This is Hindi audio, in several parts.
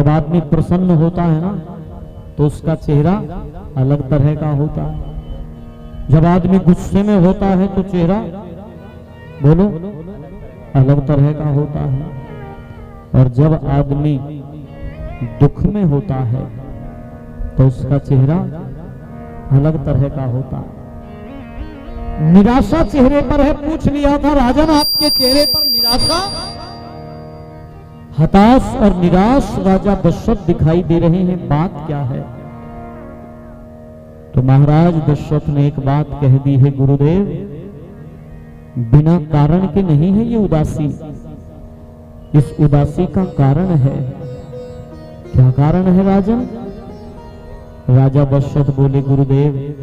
आदमी प्रसन्न होता है ना तो उसका चेहरा अलग तरह का होता है। जब आदमी गुस्से में होता है तो चेहरा बोलो अलग तरह का होता है। और जब आदमी दुख में होता है तो उसका चेहरा अलग तरह का होता है। निराशा चेहरे पर है। पूछ लिया था राजन आपके चेहरे पर निराशा। हताश और निराश राजा दशरथ दिखाई दे रहे हैं, बात क्या है? तो महाराज दशरथ ने एक बात कह दी है, गुरुदेव बिना कारण के नहीं है ये उदासी, इस उदासी का कारण है। क्या कारण है राजन? राजा दशरथ बोले, गुरुदेव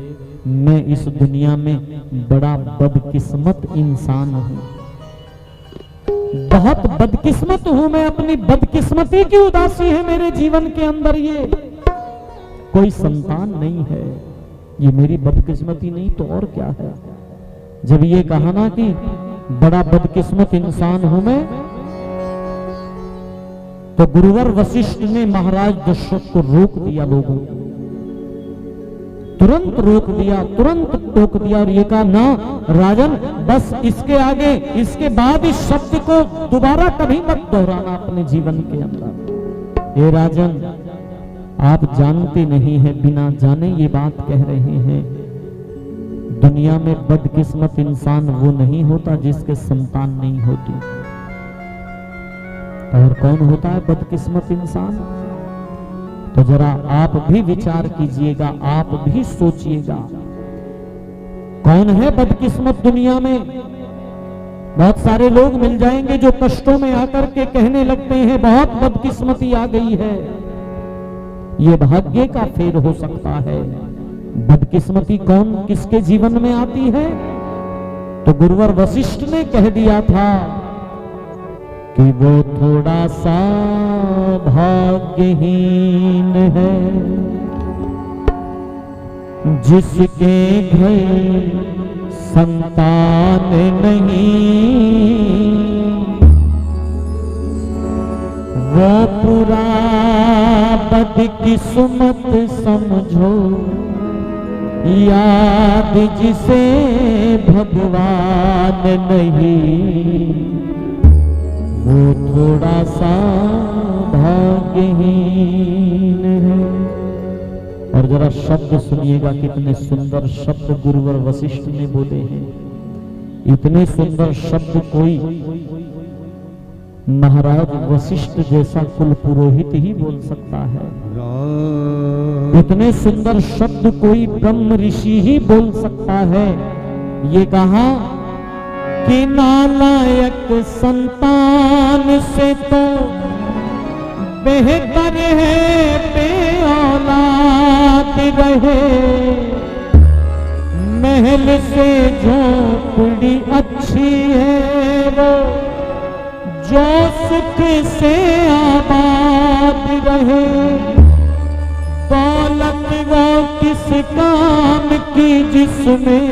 मैं इस दुनिया में बड़ा बदकिस्मत इंसान हूं, बहुत बदकिस्मत हूं मैं। अपनी बदकिस्मती की उदासी है मेरे जीवन के अंदर। ये कोई संतान नहीं है, ये मेरी बदकिस्मती नहीं तो और क्या है। जब ये कहा ना कि बड़ा बदकिस्मत इंसान हूं मैं, तो गुरुवर वशिष्ठ ने महाराज दशरथ को रोक दिया। लोगों को तुरंत रोक दिया, तुरंत टोक दिया और ये कहा ना राजन, बस इसके आगे इसके बाद इस शब्द को दोबारा कभी मत दोहराना अपने जीवन के अंदर। ये राजन आप जानते नहीं है, बिना जाने ये बात कह रहे हैं। दुनिया में बदकिस्मत इंसान वो नहीं होता जिसके संतान नहीं होती। और कौन होता है बदकिस्मत इंसान? तो जरा आप भी विचार कीजिएगा, आप भी सोचिएगा, कौन है बदकिस्मत दुनिया में? बहुत सारे लोग मिल जाएंगे जो कष्टों में आकर के कहने लगते हैं बहुत बदकिस्मती आ गई है। ये भाग्य का फेर हो सकता है। बदकिस्मती कौन किसके जीवन में आती है? तो गुरुवर वशिष्ठ ने कह दिया था कि वो थोड़ा सा भाग्यहीन है जिसके घर संतान नहीं, वो पूरा बदकिस्मत समझो, याद जिसे भगवान नहीं, वो थोड़ा सा भाग्यहीन है। और जरा शब्द सुनिएगा, कितने सुंदर शब्द गुरुवर वशिष्ठ ने बोले हैं। इतने सुंदर शब्द कोई महाराज वशिष्ठ जैसा कुल पुरोहित ही बोल सकता है। इतने सुंदर शब्द कोई ब्रह्म ऋषि ही बोल सकता है। ये कहा कि नालायक संतान से तो बेहतर है बेऔलाद रहे, महल से झोपड़ी अच्छी है वो जो सुख से आबाद रहे, दौलत वो किस काम की जिसमें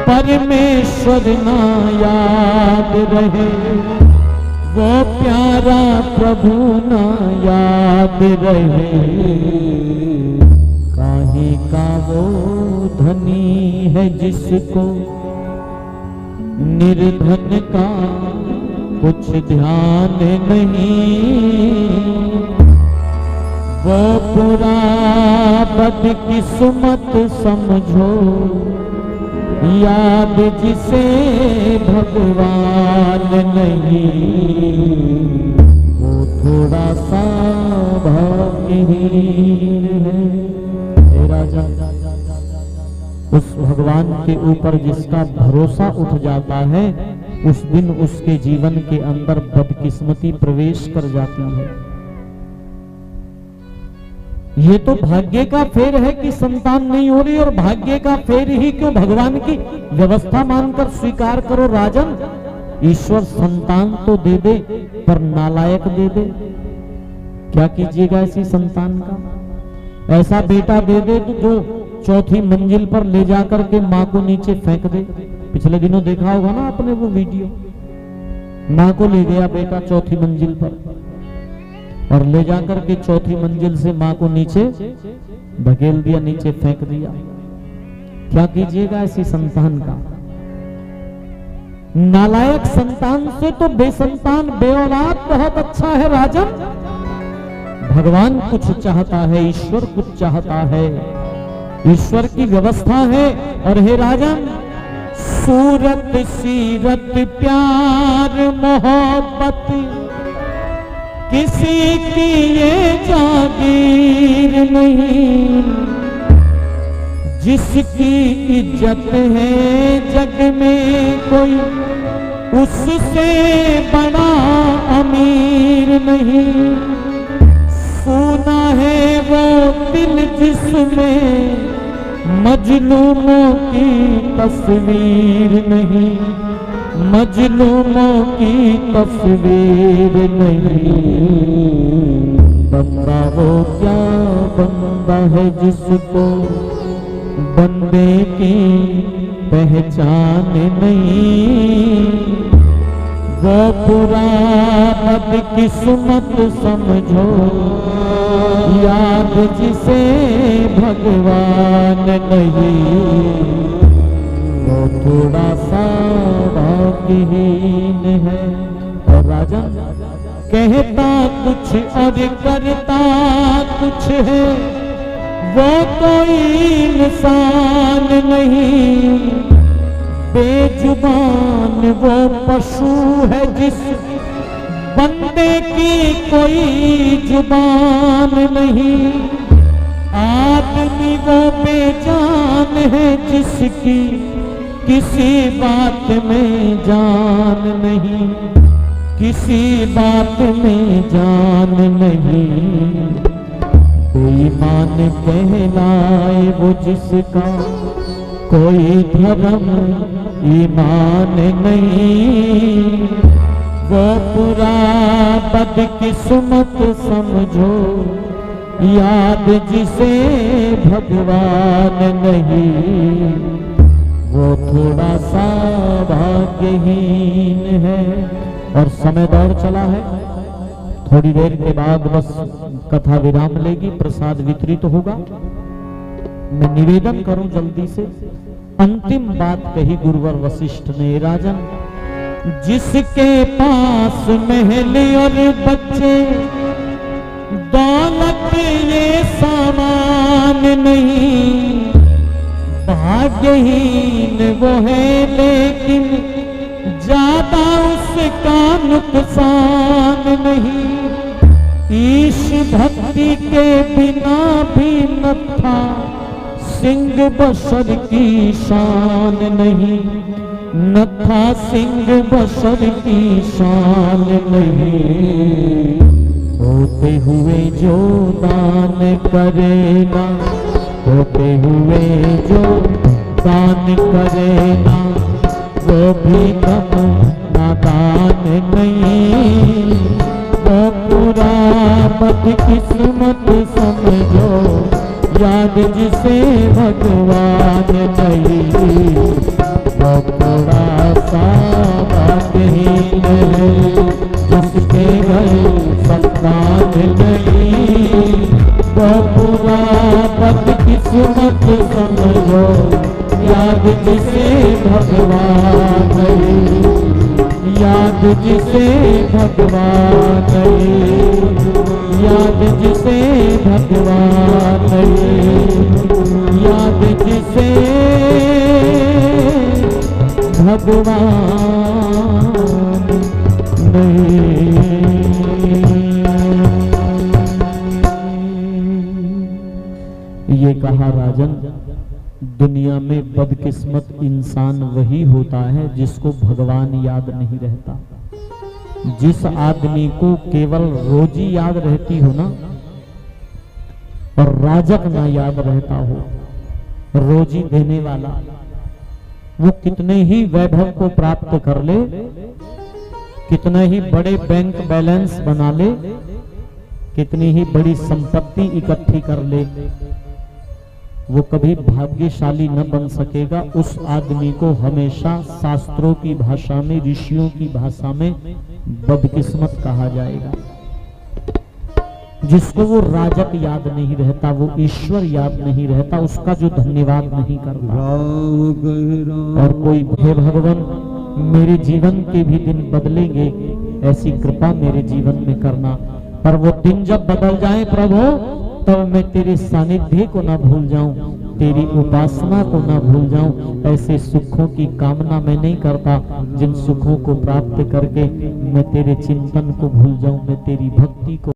परमेश्वर ना याद रहे, वो प्यारा प्रभु ना याद रहे, काहे का वो धनी है जिसको निर्धन का कुछ ध्यान नहीं, वो पूरा बदकिस्मत समझो, याद जिसे भगवान नहीं, वो थोड़ा सा भाग्यहीन है। हे राजा, उस भगवान के ऊपर जिसका भरोसा उठ जाता है, उस दिन उसके जीवन के अंदर बदकिस्मती प्रवेश कर जाती है। ये तो भाग्य का फेर है कि संतान नहीं हो रही, और भाग्य का फेर ही क्यों, भगवान की व्यवस्था मानकर स्वीकार करो राजन। ईश्वर संतान तो दे दे पर नालायक दे दे, क्या कीजिएगा ऐसी संतान का? ऐसा बेटा दे दे तो जो चौथी मंजिल पर ले जाकर के माँ को नीचे फेंक दे। पिछले दिनों देखा होगा ना आपने वो वीडियो, माँ को ले गया बेटा चौथी मंजिल पर, और ले जाकर के चौथी मंजिल से माँ को नीचे धकेल दिया, नीचे फेंक दिया। क्या कीजिएगा ऐसी संतान का? नालायक संतान से तो बेसंतान बेऔलाद बहुत अच्छा है राजन। भगवान कुछ चाहता है, ईश्वर कुछ चाहता है, ईश्वर की व्यवस्था है। और हे राजन, सूरत सीरत प्यार मोहब्बत किसी की ये जागीर नहीं, जिसकी इज्जत है जग में कोई उससे बड़ा अमीर नहीं। सोना है वो दिल जिसमें मजलूमों की तस्वीर नहीं, मजलूमों की तस्वीर नहीं। बंदा वो क्या बंदा है जिसको बंदे की पहचान नहीं। वो बुरा बदकिस्मत समझो, याद जिसे भगवान नहीं। वो थोड़ा सा भाग्यहीन है। और राजन कहता कुछ और करता कुछ है, वो कोई इंसान नहीं। बेजुबान वो पशु है जिस बंदे की कोई जुबान नहीं। आदमी वो बेजान है जिसकी किसी बात में जान नहीं, किसी बात में जान नहीं। ईमान कहलाए वो जिसका कोई धर्म ईमान नहीं। वो पूरा बदकिस्मत समझो, याद जिसे भगवान नहीं। वो थोड़ा सा भाग्यहीन है। और समय दौड़ चला है, थोड़ी देर के बाद बस कथा विराम लेगी, प्रसाद वितरित होगा। मैं निवेदन करूं जल्दी से, अंतिम बात कही गुरुवर वशिष्ठ ने। राजन, जिसके पास महल और बच्चे दौलत ये सामान नहीं, भाग्यहीन वो है लेकिन ज्यादा उसका नुकसान नहीं। ईश भक्ति के बिना भी न था सिंह बशर की शान नहीं, न था सिंह बशर की शान नहीं। होते हुए जो दान करेगा, होते हुए जो दान करेगा, वो भी कम नादान नहीं। वो पूरा बदकिस्मत समझो, याद जिसे भगवान नहीं। वो थोड़ा सा भाग्यहीन है जिसके घर संतान नहीं। वो पूरा बदकिस्मत समझो, याद जिसे भगवान नहीं। याद जिसे भगवान नहीं, याद जिसे भगवान नहीं, याद जिसे भगवान नहीं। ये कहा राजन, दुनिया में बदकिस्मत इंसान वही होता है जिसको भगवान याद नहीं रहता। जिस आदमी को केवल रोजी याद रहती हो ना, और राजक ना याद रहता हो, रोजी देने वाला, वो कितने ही वैभव को प्राप्त कर ले, कितने ही बड़े बैंक बैलेंस बना ले, कितनी ही बड़ी संपत्ति इकट्ठी कर ले, वो कभी भाग्यशाली न बन सकेगा। उस आदमी को हमेशा शास्त्रों की भाषा में, ऋषियों की भाषा में बदकिस्मत कहा जाएगा। जिसको वो राजक याद नहीं रहता, वो ईश्वर याद नहीं रहता, उसका जो धन्यवाद नहीं करता। और कोई हे भगवान मेरे जीवन के भी दिन बदलेंगे, ऐसी कृपा मेरे जीवन में करना। पर वो दिन जब बदल जाए प्रभु, तब मैं तेरे सानिध्य को ना भूल जाऊं, तेरी उपासना को ना भूल जाऊं। ऐसे सुखों की कामना मैं नहीं करता जिन सुखों को प्राप्त करके मैं तेरे चिंतन को भूल जाऊं, मैं तेरी भक्ति को